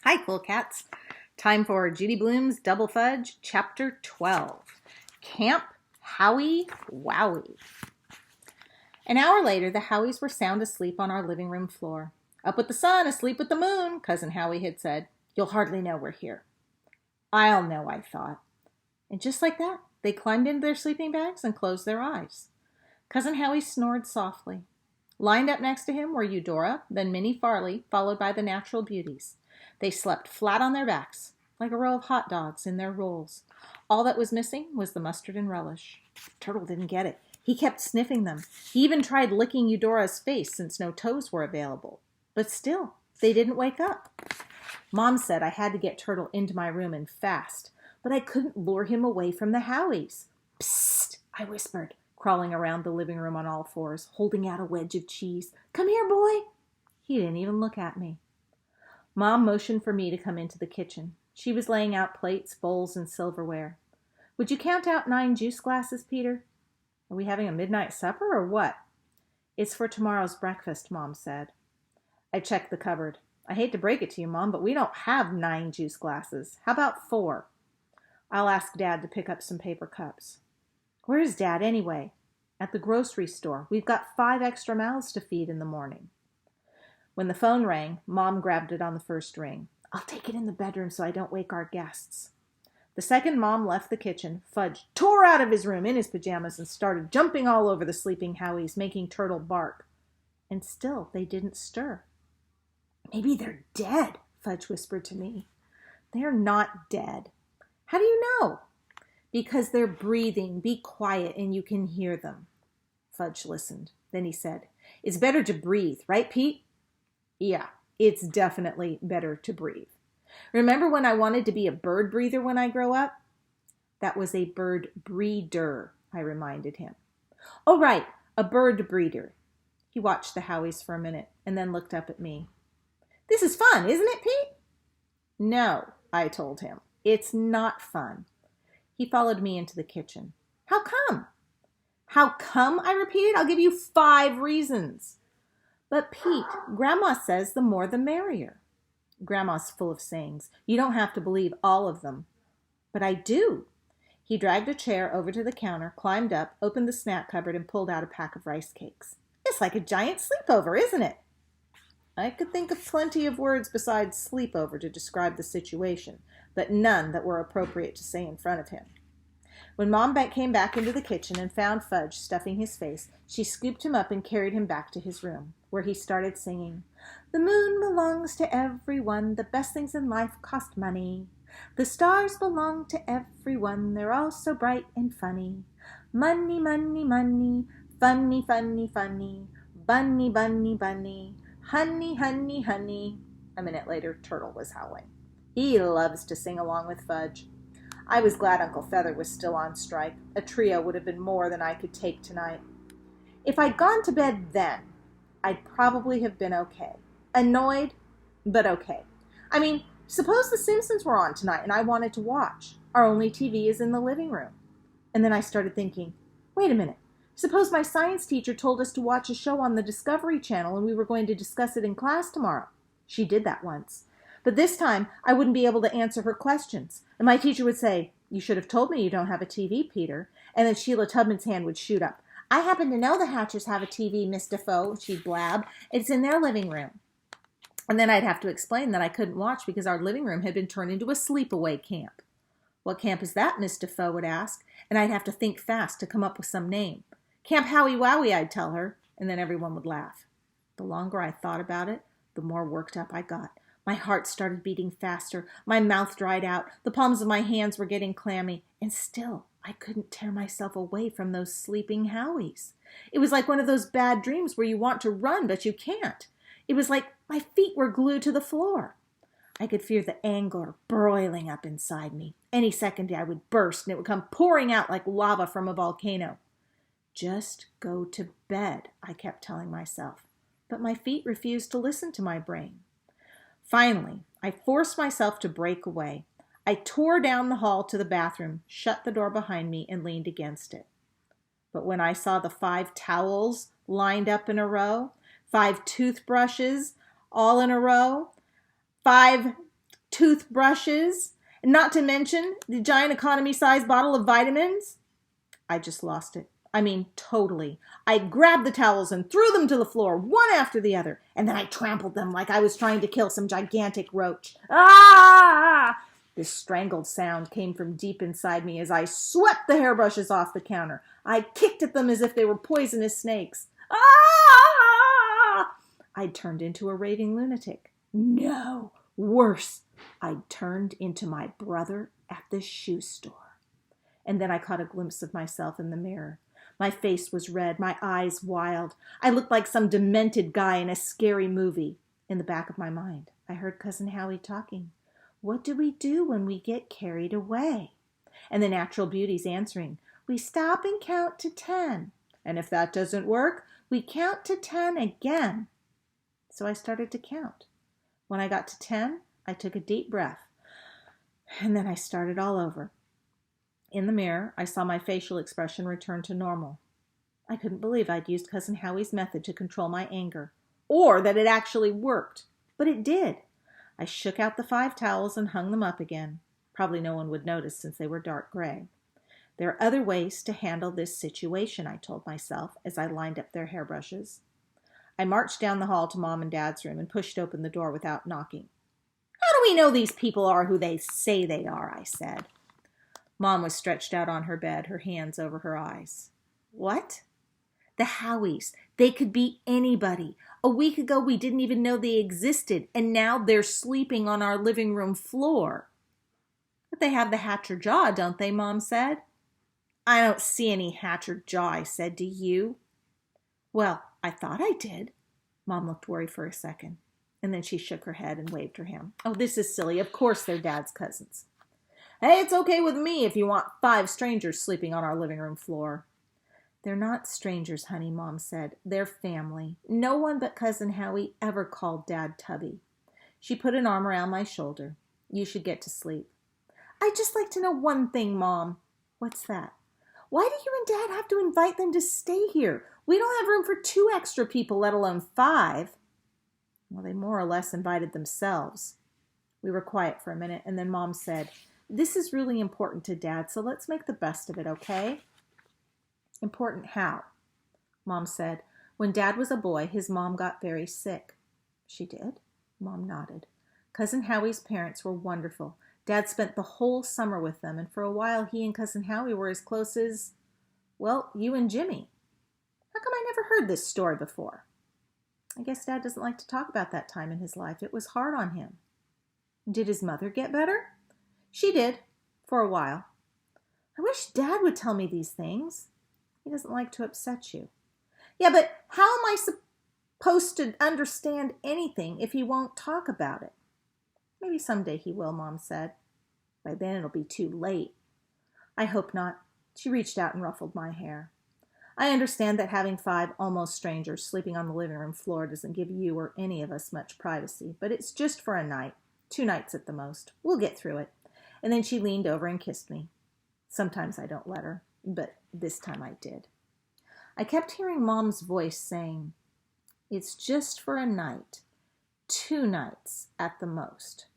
Hi, cool cats. Time for Judy Blume's Double Fudge, Chapter 12. Camp Howie Wowie. An hour later, the Howies were sound asleep on our living room floor. Up with the sun, asleep with the moon, Cousin Howie had said. You'll hardly know we're here. I'll know, I thought. And just like that, they climbed into their sleeping bags and closed their eyes. Cousin Howie snored softly. Lined up next to him were Eudora, then Minnie Farley, followed by the natural beauties. They slept flat on their backs, like a row of hot dogs in their rolls. All that was missing was the mustard and relish. Turtle didn't get it. He kept sniffing them. He even tried licking Eudora's face since no toes were available. But still, they didn't wake up. Mom said I had to get Turtle into my room and fast, but I couldn't lure him away from the Howies. Psst, I whispered, crawling around the living room on all fours, holding out a wedge of cheese. Come here, boy. He didn't even look at me. Mom motioned for me to come into the kitchen. She was laying out plates, bowls, and silverware. Would you count out 9 juice glasses, Peter? Are we having a midnight supper or what? It's for tomorrow's breakfast, Mom said. I checked the cupboard. I hate to break it to you, Mom, but we don't have 9 juice glasses. How about 4? I'll ask Dad to pick up some paper cups. Where's Dad anyway? At the grocery store. We've got 5 extra mouths to feed in the morning. When the phone rang, Mom grabbed it on the first ring. I'll take it in the bedroom so I don't wake our guests. The second Mom left the kitchen, Fudge tore out of his room in his pajamas and started jumping all over the sleeping Howies, making Turtle bark. And still they didn't stir. Maybe they're dead, Fudge whispered to me. They're not dead. How do you know? Because they're breathing. Be quiet and you can hear them. Fudge listened. Then he said, It's better to breathe, right, Pete? Yeah, it's definitely better to breathe. Remember when I wanted to be a bird breather when I grow up? That was a bird breeder, I reminded him. Oh, right, a bird breeder. He watched the Howies for a minute and then looked up at me. This is fun, isn't it, Pete? No, I told him. It's not fun. He followed me into the kitchen. How come? How come? I repeated. I'll give you 5 reasons. But Pete, Grandma says the more the merrier. Grandma's full of sayings. You don't have to believe all of them. But I do. He dragged a chair over to the counter, climbed up, opened the snack cupboard, and pulled out a pack of rice cakes. It's like a giant sleepover, isn't it? I could think of plenty of words besides sleepover to describe the situation, but none that were appropriate to say in front of him. When Mom came back into the kitchen and found Fudge stuffing his face, she scooped him up and carried him back to his room, where he started singing, The moon belongs to everyone, the best things in life cost money. The stars belong to everyone, they're all so bright and funny. Money, money, money, funny, funny, funny, bunny, bunny, bunny, honey, honey, honey. A minute later, Turtle was howling. He loves to sing along with Fudge. I was glad Uncle Feather was still on strike. A trio would have been more than I could take tonight. If I'd gone to bed then, I'd probably have been okay. Annoyed, but okay. I mean, suppose The Simpsons were on tonight and I wanted to watch. Our only TV is in the living room. And then I started thinking, wait a minute. Suppose my science teacher told us to watch a show on the Discovery Channel and we were going to discuss it in class tomorrow. She did that once. But this time, I wouldn't be able to answer her questions. And my teacher would say, You should have told me you don't have a TV, Peter. And then Sheila Tubman's hand would shoot up. I happen to know the Hatchers have a TV, Miss Defoe, she'd blab. It's in their living room. And then I'd have to explain that I couldn't watch because our living room had been turned into a sleepaway camp. What camp is that, Miss Defoe would ask, and I'd have to think fast to come up with some name. Camp Howie Wowie, I'd tell her, and then everyone would laugh. The longer I thought about it, the more worked up I got. My heart started beating faster. My mouth dried out. The palms of my hands were getting clammy. And still, I couldn't tear myself away from those sleeping Howies. It was like one of those bad dreams where you want to run, but you can't. It was like my feet were glued to the floor. I could feel the anger broiling up inside me. Any second I would burst, and it would come pouring out like lava from a volcano. Just go to bed, I kept telling myself. But my feet refused to listen to my brain. Finally, I forced myself to break away. I tore down the hall to the bathroom, shut the door behind me, and leaned against it. But when I saw the 5 towels lined up in a row, 5 toothbrushes all in a row, 5 toothbrushes, and not to mention the giant economy-sized bottle of vitamins. I just lost it. I mean, totally. I grabbed the towels and threw them to the floor, one after the other, and then I trampled them like I was trying to kill some gigantic roach. Ah! This strangled sound came from deep inside me as I swept the hairbrushes off the counter. I kicked at them as if they were poisonous snakes. Ah! I'd turned into a raving lunatic. No, worse. I'd turned into my brother at the shoe store. And then I caught a glimpse of myself in the mirror. My face was red, my eyes wild. I looked like some demented guy in a scary movie. In the back of my mind, I heard Cousin Howie talking. What do we do when we get carried away? And the natural beauty's answering, we stop and count to 10. And if that doesn't work, we count to 10 again. So I started to count. When I got to 10, I took a deep breath. And then I started all over. In the mirror, I saw my facial expression return to normal. I couldn't believe I'd used Cousin Howie's method to control my anger, or that it actually worked. But it did. I shook out the 5 towels and hung them up again. Probably no one would notice since they were dark gray. There are other ways to handle this situation, I told myself as I lined up their hairbrushes. I marched down the hall to Mom and Dad's room and pushed open the door without knocking. How do we know these people are who they say they are? I said. Mom was stretched out on her bed, her hands over her eyes. What? The Howies. They could be anybody. A week ago, we didn't even know they existed, and now they're sleeping on our living room floor. But they have the Hatcher jaw, don't they? Mom said. I don't see any Hatcher jaw, I said. Do you? Well, I thought I did. Mom looked worried for a second, and then she shook her head and waved her hand. Oh, this is silly. Of course they're Dad's cousins. Hey, it's okay with me if you want 5 strangers sleeping on our living room floor. They're not strangers, honey, Mom said. They're family. No one but Cousin Howie ever called Dad Tubby. She put an arm around my shoulder. You should get to sleep. I'd just like to know one thing, Mom. What's that? Why do you and Dad have to invite them to stay here? We don't have room for 2 extra people, let alone 5. Well, they more or less invited themselves. We were quiet for a minute, and then Mom said, this is really important to Dad, so let's make the best of it, okay? Important how? Mom said, when Dad was a boy, his mom got very sick. She did? Mom nodded. Cousin Howie's parents were wonderful. Dad spent the whole summer with them, and for a while he and Cousin Howie were as close as, well, you and Jimmy. How come I never heard this story before? I guess Dad doesn't like to talk about that time in his life. It was hard on him. Did his mother get better? She did, for a while. I wish Dad would tell me these things. He doesn't like to upset you. Yeah, but how am I supposed to understand anything if he won't talk about it? Maybe someday he will, Mom said. By then it'll be too late. I hope not. She reached out and ruffled my hair. I understand that having 5 almost strangers sleeping on the living room floor doesn't give you or any of us much privacy, but it's just for a night, 2 nights at the most. We'll get through it. And then she leaned over and kissed me. Sometimes I don't let her, but this time I did. I kept hearing Mom's voice saying, it's just for a night, 2 nights at the most.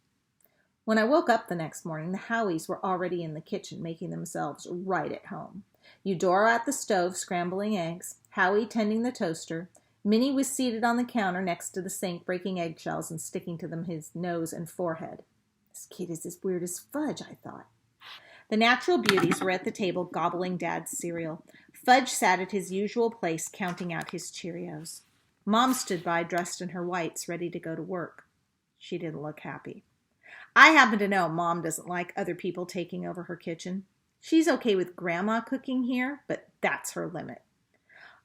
When I woke up the next morning, the Howies were already in the kitchen making themselves right at home. Eudora at the stove scrambling eggs, Howie tending the toaster. Minnie was seated on the counter next to the sink breaking eggshells and sticking to them his nose and forehead. This kid is as weird as Fudge, I thought. The natural beauties were at the table gobbling Dad's cereal. Fudge sat at his usual place counting out his Cheerios. Mom stood by dressed in her whites, ready to go to work. She didn't look happy. I happen to know Mom doesn't like other people taking over her kitchen. She's okay with Grandma cooking here, but that's her limit.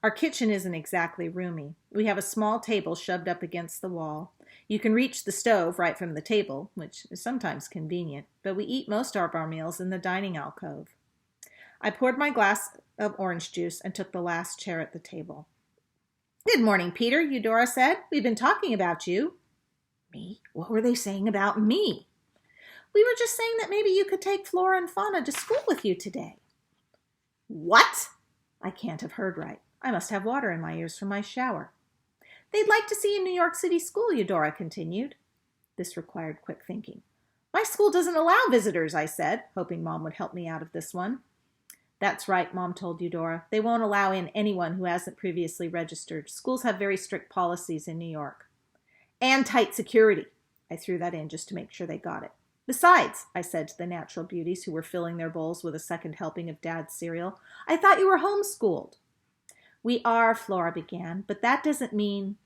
Our kitchen isn't exactly roomy. We have a small table shoved up against the wall. You can reach the stove right from the table, which is sometimes convenient, but we eat most of our meals in the dining alcove. I poured my glass of orange juice and took the last chair at the table. Good morning, Peter, Eudora said. We've been talking about you. Me? What were they saying about me? We were just saying that maybe you could take Flora and Fauna to school with you today. What? I can't have heard right. I must have water in my ears from my shower. They'd like to see you in New York City School, Eudora continued. This required quick thinking. school doesn't allow visitors, I said, hoping Mom would help me out of this one. That's right, Mom told Eudora. They won't allow in anyone who hasn't previously registered. Schools have very strict policies in New York. And tight security. I threw that in just to make sure they got it. Besides, I said to the natural beauties who were filling their bowls with a second helping of Dad's cereal, I thought you were homeschooled. We are, Flora began, but that doesn't mean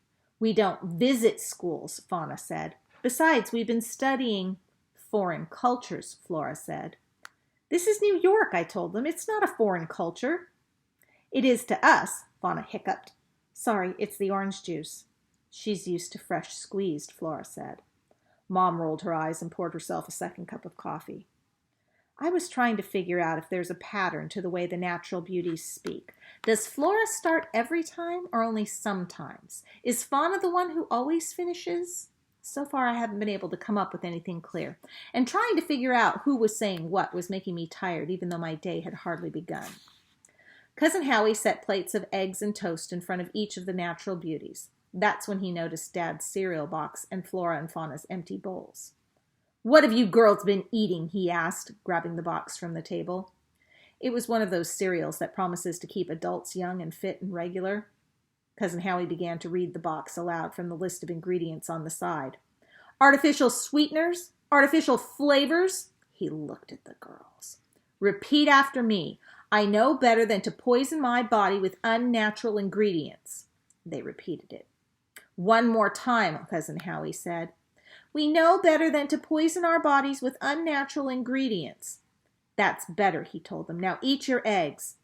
we don't visit schools, Fauna said. Besides, we've been studying foreign cultures, Flora said. This is New York, I told them. It's not a foreign culture. It is to us, Fauna hiccuped. Sorry, it's the orange juice. She's used to fresh squeezed, Flora said. Mom rolled her eyes and poured herself a second cup of coffee. I was trying to figure out if there's a pattern to the way the natural beauties speak. Does Flora start every time or only sometimes? Is Fauna the one who always finishes? So far, I haven't been able to come up with anything clear. And trying to figure out who was saying what was making me tired, even though my day had hardly begun. Cousin Howie set plates of eggs and toast in front of each of the natural beauties. That's when he noticed Dad's cereal box and Flora and Fauna's empty bowls. What have you girls been eating? He asked, grabbing the box from the table. It was one of those cereals that promises to keep adults young and fit and regular. Cousin Howie began to read the box aloud from the list of ingredients on the side. Artificial sweeteners, artificial flavors. He looked at the girls. Repeat after me. I know better than to poison my body with unnatural ingredients. They repeated it. One more time, Cousin Howie said. We know better than to poison our bodies with unnatural ingredients. That's better, he told them. Now eat your eggs.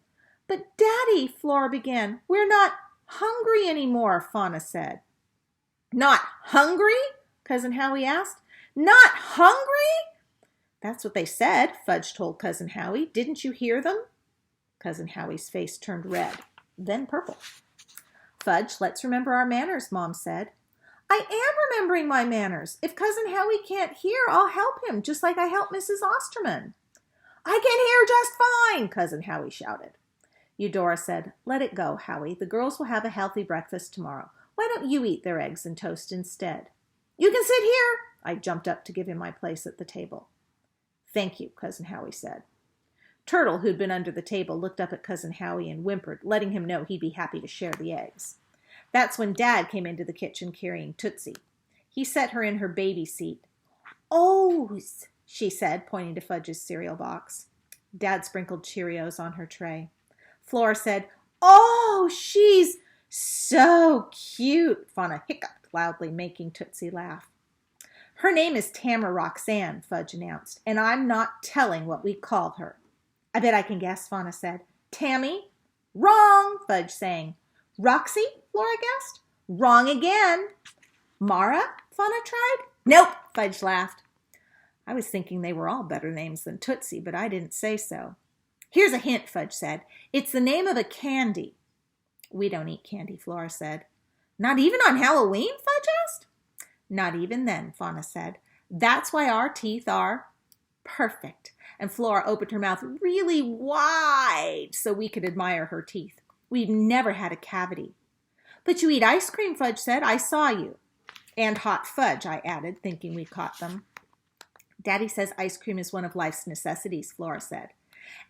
But Daddy, Flora began. We're not hungry anymore, Fauna said. Not hungry? Cousin Howie asked. Not hungry? That's what they said, Fudge told Cousin Howie. Didn't you hear them? Cousin Howie's face turned red, then purple. Fudge, let's remember our manners, Mom said. I am remembering my manners. If Cousin Howie can't hear, I'll help him, just like I helped Mrs. Osterman. I can hear just fine, Cousin Howie shouted. Eudora said, Let it go, Howie. The girls will have a healthy breakfast tomorrow. Why don't you eat their eggs and toast instead? You can sit here. I jumped up to give him my place at the table. Thank you, Cousin Howie said. Turtle, who'd been under the table, looked up at Cousin Howie and whimpered, letting him know he'd be happy to share the eggs. That's when Dad came into the kitchen carrying Tootsie. He set her in her baby seat. O's, she said, pointing to Fudge's cereal box. Dad sprinkled Cheerios on her tray. Flora said, Oh, she's so cute, Fauna hiccuped loudly, making Tootsie laugh. Her name is Tamara Roxanne, Fudge announced, and I'm not telling what we called her. I bet I can guess, Fauna said. Tammy? Wrong, Fudge sang. Roxy? Flora guessed. Wrong again. Mara? Fauna tried. Nope, Fudge laughed. I was thinking they were all better names than Tootsie, but I didn't say so. Here's a hint, Fudge said. It's the name of a candy. We don't eat candy, Flora said. Not even on Halloween, Fudge asked. Not even then, Fauna said. That's why our teeth are perfect. And Flora opened her mouth really wide so we could admire her teeth. We've never had a cavity. But you eat ice cream, Fudge said. I saw you. And hot fudge, I added, thinking we caught them. Daddy says ice cream is one of life's necessities, Flora said.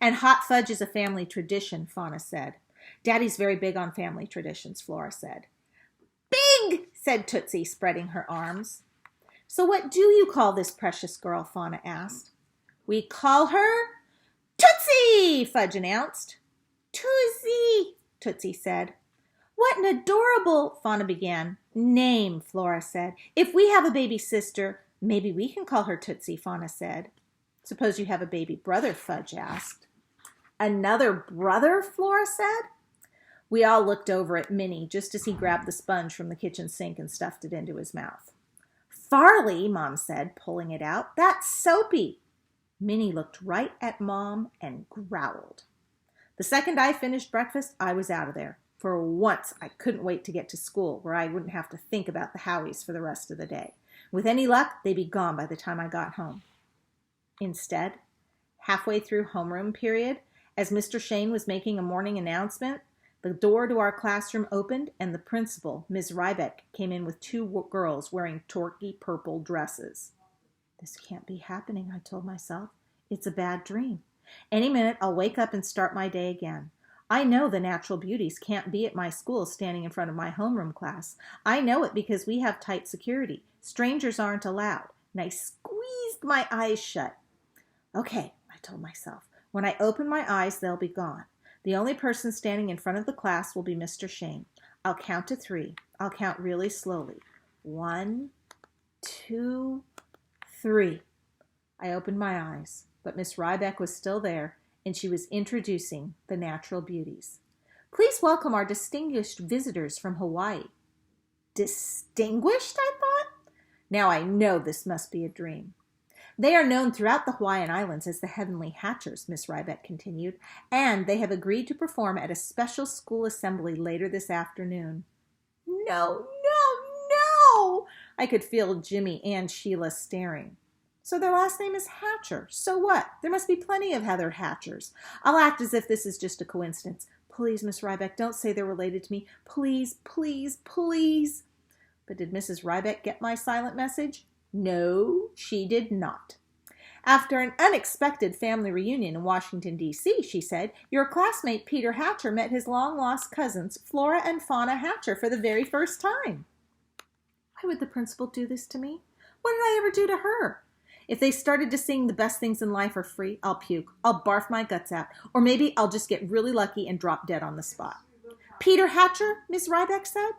And hot fudge is a family tradition, Fauna said. Daddy's very big on family traditions, Flora said. Big, said Tootsie, spreading her arms. So what do you call this precious girl, Fauna asked. We call her Tootsie, Fudge announced. Tootsie, Tootsie said. What an adorable, Fauna began. Name, Flora said. If we have a baby sister, maybe we can call her Tootsie, Fauna said. Suppose you have a baby brother, Fudge asked. Another brother, Flora said. We all looked over at Minnie just as he grabbed the sponge from the kitchen sink and stuffed it into his mouth. Farley, Mom said, pulling it out. That's soapy. Minnie looked right at Mom and growled. The second I finished breakfast, I was out of there. For once, I couldn't wait to get to school, where I wouldn't have to think about the Howies for the rest of the day. With any luck, they'd be gone by the time I got home. Instead, halfway through homeroom period, as Mr. Shane was making a morning announcement, the door to our classroom opened and the principal, Ms. Rybeck, came in with two girls wearing turkey purple dresses. This can't be happening, I told myself. It's a bad dream. Any minute I'll wake up and start my day again. I know the natural beauties can't be at my school standing in front of my homeroom class. I know it because we have tight security. Strangers aren't allowed. And I squeezed my eyes shut. Okay, I told myself. When I open my eyes, they'll be gone. The only person standing in front of the class will be Mr. Shane. I'll count to 3. I'll count really slowly. 1, 2, 3. I opened my eyes, but Miss Rybeck was still there, and she was introducing the natural beauties. Please welcome our distinguished visitors from Hawaii. Distinguished, I thought? Now I know this must be a dream. They are known throughout the Hawaiian Islands as the Heavenly Hatchers, Miss Rybeck continued, and they have agreed to perform at a special school assembly later this afternoon. No! I could feel Jimmy and Sheila staring. So their last name is Hatcher. So what? There must be plenty of Heather Hatchers. I'll act as if this is just a coincidence. Please, Miss Rybeck, don't say they're related to me. Please, please, please. But did Mrs. Rybeck get my silent message? No, she did not. After an unexpected family reunion in Washington, D.C., she said, your classmate Peter Hatcher met his long-lost cousins, Flora and Fauna Hatcher, for the very first time. Why would the principal do this to me? What did I ever do to her? If they started to sing the best things in life are free, I'll puke. I'll barf my guts out. Or maybe I'll just get really lucky and drop dead on the spot. Peter Hatcher, Miss Rybeck said.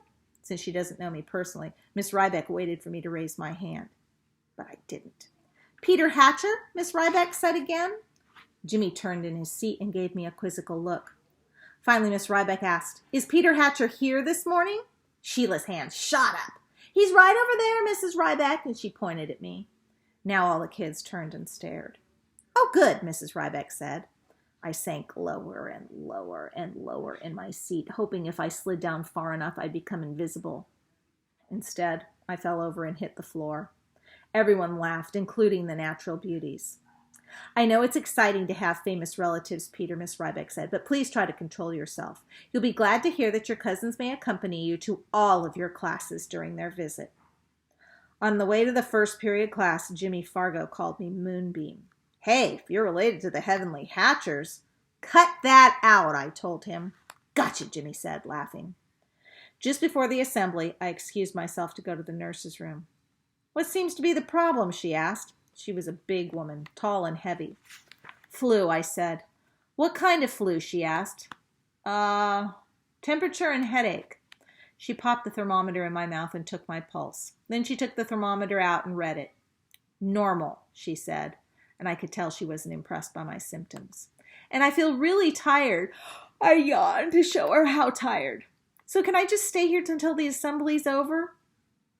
Since she doesn't know me personally, Miss Rybeck waited for me to raise my hand. But I didn't. Peter Hatcher, Miss Rybeck said again. Jimmy turned in his seat and gave me a quizzical look. Finally, Miss Rybeck asked, is Peter Hatcher here this morning? Sheila's hand shot up. He's right over there, Mrs. Rybeck, and she pointed at me. Now all the kids turned and stared. Oh, good, Mrs. Rybeck said. I sank lower and lower and lower in my seat, hoping if I slid down far enough I'd become invisible. Instead, I fell over and hit the floor. Everyone laughed, including the natural beauties. I know it's exciting to have famous relatives, Peter, Miss Rybeck said, but please try to control yourself. You'll be glad to hear that your cousins may accompany you to all of your classes during their visit. On the way to the first period class, Jimmy Fargo called me Moonbeam. Hey, if you're related to the Heavenly Hatchers. Cut that out, I told him. Gotcha, Jimmy said, laughing. Just before the assembly, I excused myself to go to the nurse's room. What seems to be the problem, she asked. She was a big woman, tall and heavy. Flu, I said. What kind of flu, she asked. Temperature and headache. She popped the thermometer in my mouth and took my pulse. Then she took the thermometer out and read it. Normal, she said, and I could tell she wasn't impressed by my symptoms. And I feel really tired. I yawned to show her how tired. So can I just stay here until the assembly's over?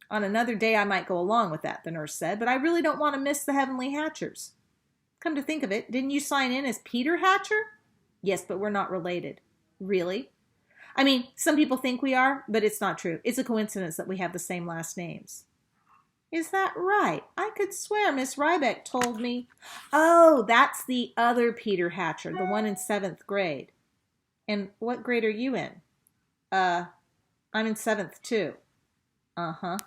On another day I might go along with that, the nurse said, but I really don't want to miss the Heavenly Hatchers. Come to think of it, didn't you sign in as Peter Hatcher? Yes, but we're not related. Really? I mean, some people think we are, but it's not true. It's a coincidence that we have the same last names. Is that right? I could swear Miss Rybeck told me. Oh, that's the other Peter Hatcher, the one in 7th grade. And what grade are you in? I'm in 7th too. Uh-huh.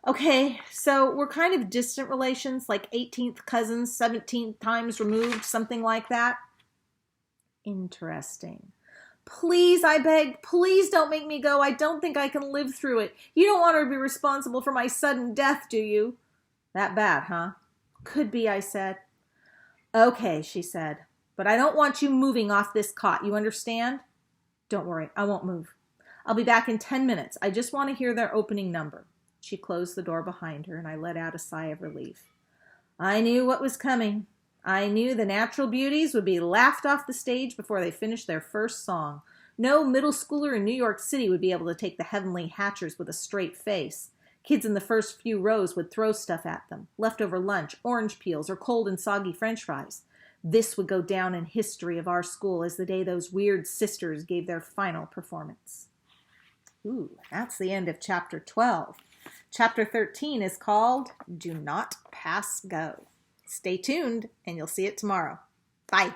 Okay, so we're kind of distant relations, like 18th cousins, 17th times removed, something like that. Interesting. Please, I beg, please don't make me go. I don't think I can live through it. You don't want her to be responsible for my sudden death, do you? That bad, huh? Could be, I said. Okay, she said, but I don't want you moving off this cot. You understand? Don't worry, I won't move. I'll be back in 10 minutes. I just want to hear their opening number. She closed the door behind her, and I let out a sigh of relief. I knew what was coming. I knew the natural beauties would be laughed off the stage before they finished their first song. No middle schooler in New York City would be able to take the Heavenly Hatchers with a straight face. Kids in the first few rows would throw stuff at them, leftover lunch, orange peels, or cold and soggy French fries. This would go down in history of our school as the day those weird sisters gave their final performance. Ooh, that's the end of Chapter 12. Chapter 13 is called Do Not Pass Go. Stay tuned, and you'll see it tomorrow. Bye.